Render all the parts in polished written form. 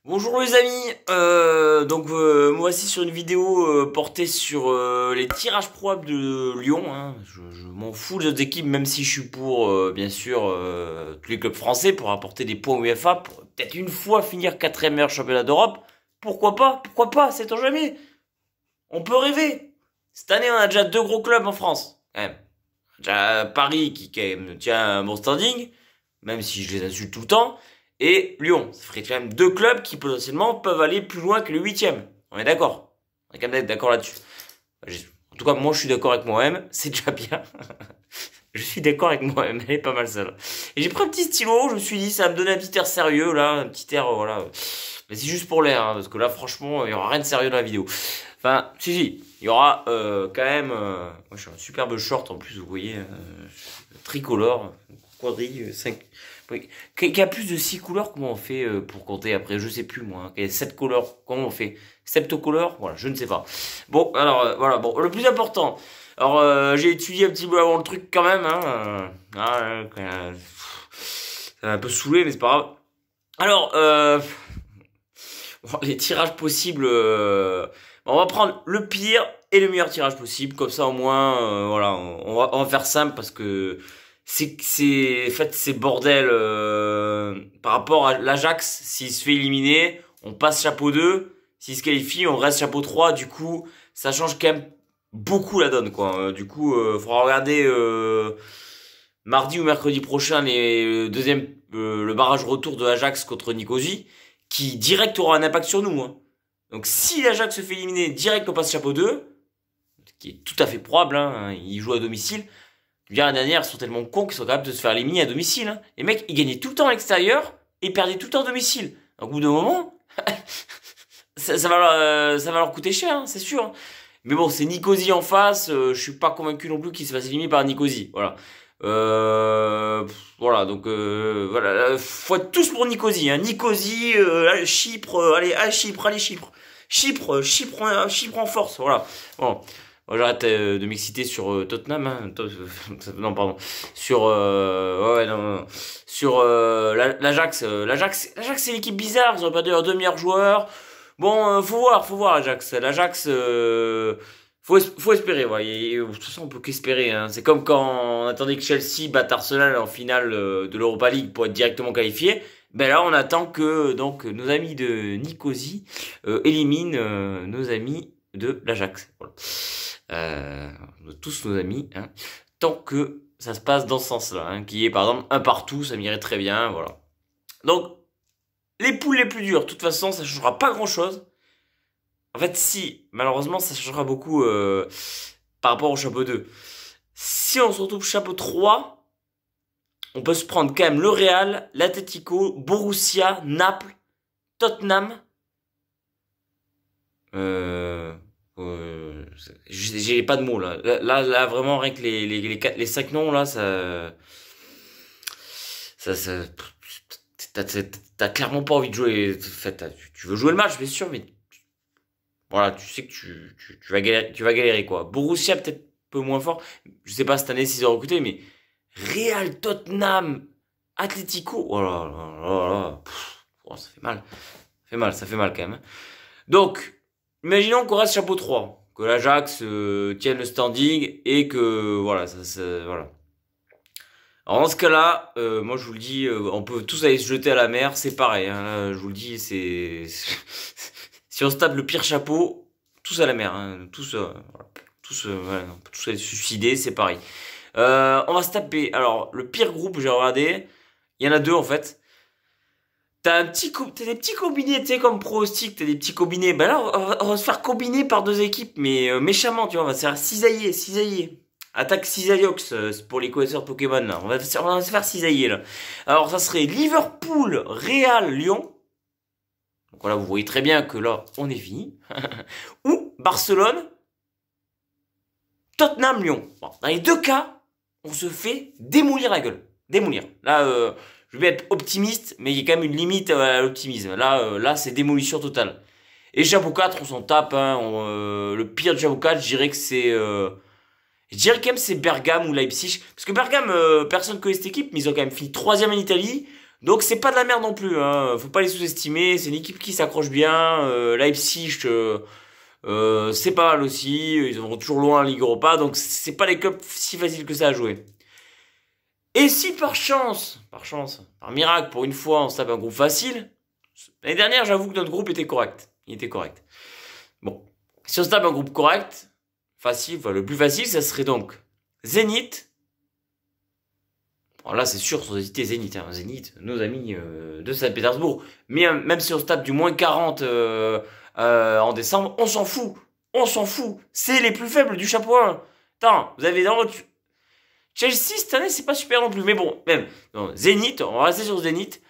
Bonjour les amis, moi aussi sur une vidéo portée sur les tirages probables de Lyon. Hein. Je m'en fous des autres équipes, même si je suis pour bien sûr tous les clubs français pour apporter des points UEFA, pour peut-être une fois finir quatrième meilleur championnat d'Europe. Pourquoi pas, sait-on jamais. On peut rêver. Cette année on a déjà deux gros clubs en France. Quand même. Déjà Paris qui quand même tient un bon standing, même si je les insulte tout le temps. Et Lyon. Ça ferait quand même deux clubs qui potentiellement peuvent aller plus loin que le huitième. On est d'accord. On est quand même d'accord là-dessus. En tout cas, moi je suis d'accord avec moi-même, c'est déjà bien. Je suis d'accord avec moi-même, elle est pas mal celle-là. Et j'ai pris un petit stylo, je me suis dit ça va me donner un petit air sérieux là, un petit air voilà. Mais c'est juste pour l'air, hein, parce que là franchement il y aura rien de sérieux dans la vidéo. Enfin, si, il y aura quand même. Moi je suis un superbe short en plus, vous voyez, tricolore, quadrille, 5. Qui a plus de 6 couleurs, comment on fait pour compter après? Je sais plus moi. Hein. 7 couleurs, comment on fait? Septocolore? Voilà, je ne sais pas. Bon, alors voilà, bon, le plus important. Alors j'ai étudié un petit peu avant le truc quand même. Hein, ça m'a un peu saoulé, mais c'est pas grave. Alors, bon, les tirages possibles. On va prendre le pire et le meilleur tirage possible. Comme ça au moins, voilà, on va faire simple parce que en fait c'est bordel par rapport à l'Ajax. S'il se fait éliminer, on passe chapeau 2. S'il se qualifie, on reste chapeau 3. Du coup ça change quand même beaucoup la donne quoi. Du coup faudra regarder mardi ou mercredi prochain le barrage retour de l'Ajax contre Nicosie, qui direct aura un impact sur nous, hein. Donc si l'Ajax se fait éliminer, direct on passe chapeau 2, ce qui est tout à fait probable, hein, ils jouent à domicile. Bien, la dernière, ils sont tellement cons qu'ils sont capables de se faire éliminer à domicile. Hein. Les mecs, ils gagnaient tout le temps à l'extérieur et ils perdaient tout le temps à domicile. Donc, au bout d'un moment, ça va leur coûter cher, hein, c'est sûr. Hein. Mais bon, c'est Nicosie en face. Je suis pas convaincu non plus qu'ils se fassent éliminer par Nicosie. Voilà. Voilà, donc voilà, faut être tous pour Nicosie. Hein. Nicosie, Chypre, allez Chypre. Chypre en force. Voilà. Bon. Moi, j'arrête de m'exciter sur Tottenham. Hein. Non, pardon. Sur ouais, non. Sur l'Ajax. L'Ajax, c'est l'équipe bizarre. Ils ont perdu leurs deux meilleurs joueurs. Bon, faut voir l'Ajax. L'Ajax, faut espérer. Ouais. Et, de toute façon, on peut qu'espérer. Hein. C'est comme quand on attendait que Chelsea batte Arsenal en finale de l'Europa League pour être directement qualifié. Ben là, on attend que donc nos amis de Nicosie éliminent nos amis de l'Ajax. Voilà. Tous nos amis, hein, tant que ça se passe dans ce sens-là, hein, qui est par exemple un partout, ça m'irait très bien, voilà. Donc, les poules les plus dures, de toute façon, ça changera pas grand-chose. En fait, si, malheureusement, ça changera beaucoup par rapport au chapeau 2. Si on se retrouve chapeau 3, on peut se prendre quand même le Real, l'Atlético, Borussia, Naples, Tottenham, j'ai pas de mots là. Là, vraiment rien que les 5 noms là, ça t'as clairement pas envie de jouer. En fait, tu veux jouer le match, bien sûr, mais voilà, tu sais que tu vas galérer quoi. Borussia peut-être un peu moins fort. Je sais pas cette année s'ils ont recruté, mais Real, Tottenham, Atlético, oh là là là là, oh, ça fait mal, ça fait mal quand même. Hein. Donc, imaginons qu'on reste chapeau 3, que l'Ajax tienne le standing et que voilà, voilà. Alors dans ce cas-là, moi je vous le dis, on peut tous aller se jeter à la mer, c'est pareil. Hein, là, je vous le dis, c'est si on se tape le pire chapeau, tous à la mer, hein, tous, voilà, voilà, on peut tous aller se suicider, c'est pareil. On va se taper. Alors le pire groupe, j'ai regardé, il y en a deux en fait. T'as des petits combinés, tu sais, comme pronostic, t'as des petits combinés. Ben là, on va se faire combiner par deux équipes, mais méchamment, tu vois, on va se faire cisailler. Attaque Cisailliox, c'est pour les connaisseurs de Pokémon, là. On va se faire cisailler, là. Alors, ça serait Liverpool, Real, Lyon. Donc voilà, vous voyez très bien que là, on est fini. Ou Barcelone, Tottenham, Lyon. Bon, dans les deux cas, on se fait démolir la gueule. Démolir. Là, je vais être optimiste, mais il y a quand même une limite à l'optimisme. Là, c'est démolition totale. Et chapeau 4, on s'en tape. Hein, le pire de chapeau 4, je dirais que c'est... je dirais quand même c'est Bergame ou Leipzig. Parce que Bergame, personne ne connaît cette équipe, mais ils ont quand même fini troisième en Italie. Donc c'est pas de la merde non plus, hein. Faut pas les sous-estimer. C'est une équipe qui s'accroche bien. Leipzig, c'est pas mal aussi. Ils vont toujours loin en Ligue Europa, donc c'est pas les cups si faciles que ça à jouer. Et si par miracle, pour une fois, on se tape un groupe facile. L'année dernière, j'avoue que notre groupe était correct. Il était correct. Bon, si on se tape un groupe correct, facile, enfin, le plus facile, ça serait donc Zénith. Alors là, c'est sûr, sans hésiter, Zénith. Hein. Zénith, nos amis de Saint-Pétersbourg. Mais même si on se tape du moins 40 en décembre, on s'en fout. On s'en fout. C'est les plus faibles du chapeau 1. Attends, vous avez dans votre... Chelsea, cette année, c'est pas super non plus. Mais bon, même. Non, Zénith, on va rester sur Zénith.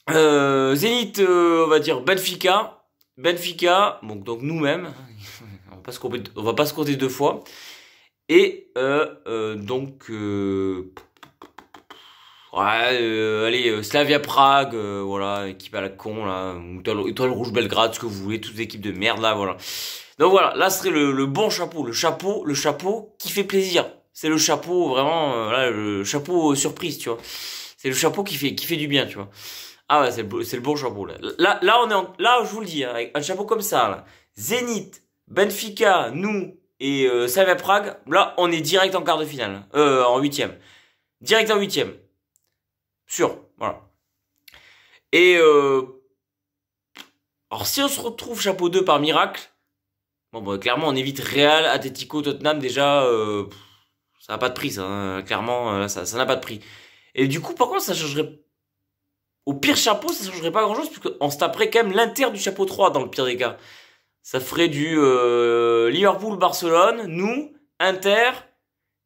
Zénith, on va dire Benfica. Benfica, donc nous-mêmes. On va pas se compter deux fois. Et donc... allez, Slavia Prague, voilà, équipe à la con, là. Étoile Rouge Belgrade, ce que vous voulez. Toutes les équipes de merde, là, voilà. Donc voilà, là, ce serait le bon chapeau. Le chapeau qui fait plaisir. C'est le chapeau vraiment, là, le chapeau surprise, tu vois. C'est le chapeau qui fait du bien, tu vois. Ah ouais, c'est le bon chapeau, là. Là, là, je vous le dis, hein, avec un chapeau comme ça, là. Zénith, Benfica, nous, et Slavia Prague, là, on est direct en quart de finale. En huitième. Direct en huitième. Sûr, voilà. Et alors si on se retrouve chapeau 2 par miracle, bon, bah, clairement, on évite Real, Atlético, Tottenham, déjà... ça n'a pas de prix, ça. Hein. Clairement, ça n'a pas de prix. Et du coup, par contre, ça changerait... Au pire chapeau, ça changerait pas grand-chose, puisqu'on se taperait quand même l'Inter du chapeau 3, dans le pire des cas. Ça ferait du Liverpool-Barcelone, nous, Inter,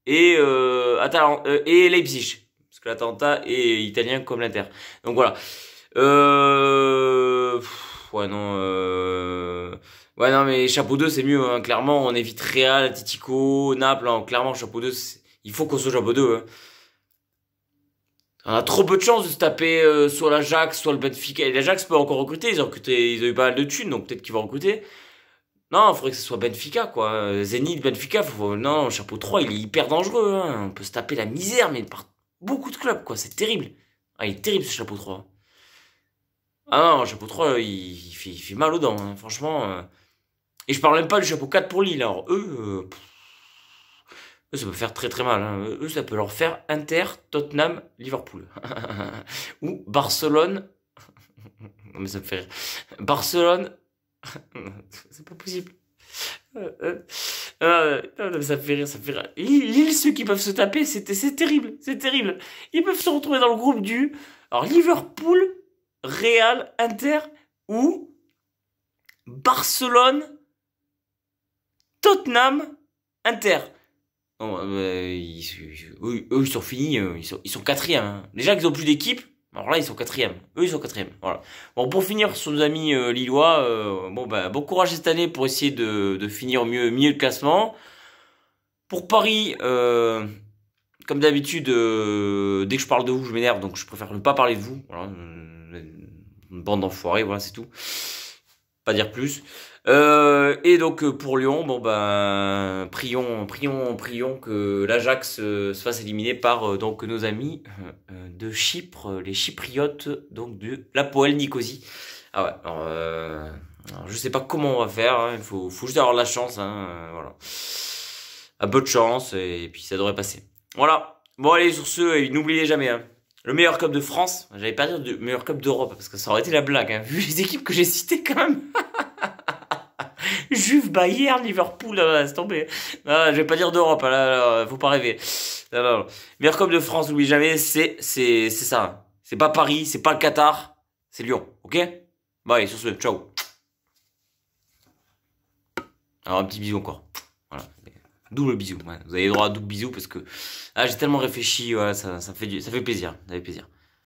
et, et Leipzig. Parce que l'Atalanta est italien comme l'Inter. Donc voilà. Ouais, non... Ouais, non, mais chapeau 2, c'est mieux, hein. Clairement, on évite Real, Atletico, Naples, hein. Clairement, chapeau 2, il faut qu'on soit chapeau 2, hein. On a trop peu de chance de se taper soit l'Ajax, soit le Benfica. Et l'Ajax peut encore recruter, ils ont eu pas mal de thunes, donc peut-être qu'ils vont recruter. Non, il faudrait que ce soit Benfica, quoi. Zénith, Benfica, non, chapeau 3, il est hyper dangereux, hein. On peut se taper la misère, mais par beaucoup de clubs, quoi. C'est terrible. Ah, il est terrible, ce chapeau 3. Ah non, le chapeau 3, il fait mal aux dents, hein. Franchement... Et je parle même pas du chapeau 4 pour Lille. Alors eux, ça peut faire très très mal. Hein. Eux, ça peut leur faire Inter, Tottenham, Liverpool. Ou Barcelone. Non mais ça me fait rire. Barcelone. C'est pas possible. Non, ça me fait rire, ça me fait rire. Lille, ceux qui peuvent se taper, c'est terrible. C'est terrible. Ils peuvent se retrouver dans le groupe du... Alors Liverpool, Real, Inter ou Barcelone, Tottenham, Inter. Non, eux, ils sont finis, ils sont quatrième. Hein. Déjà qu'ils ont plus d'équipe, alors là, ils sont quatrième. Eux, ils sont quatrième. Voilà. Bon, pour finir sur nos amis lillois, bon courage cette année pour essayer de finir au milieu de classement. Pour Paris, comme d'habitude, dès que je parle de vous, je m'énerve, donc je préfère ne pas parler de vous. Voilà. Une bande d'enfoirés, voilà, c'est tout. Pas dire plus. Et donc pour Lyon, bon ben prions que l'Ajax se fasse éliminer par donc nos amis de Chypre, les Chypriotes, donc de l'Hapoel Nicosie. Ah ouais. Alors, je sais pas comment on va faire. Hein, il faut juste avoir de la chance. Hein, voilà. Un peu de chance et puis ça devrait passer. Voilà. Bon allez sur ce, n'oubliez jamais. Hein, le meilleur club de France. J'allais pas dire le meilleur club d'Europe parce que ça aurait été la blague. Hein, vu les équipes que j'ai citées quand même. Juve, Bayern, Liverpool, c'est tombé. Non, je vais pas dire d'Europe, là, faut pas rêver. Non. Meilleur club de France, n'oublie jamais, c'est ça. C'est pas Paris, c'est pas le Qatar, c'est Lyon, ok? Bon allez, sur ce, ciao. Alors un petit bisou encore. Voilà. Double bisou, ouais. Vous avez droit à double bisou parce que j'ai tellement réfléchi, ouais, ça fait plaisir, ça fait plaisir.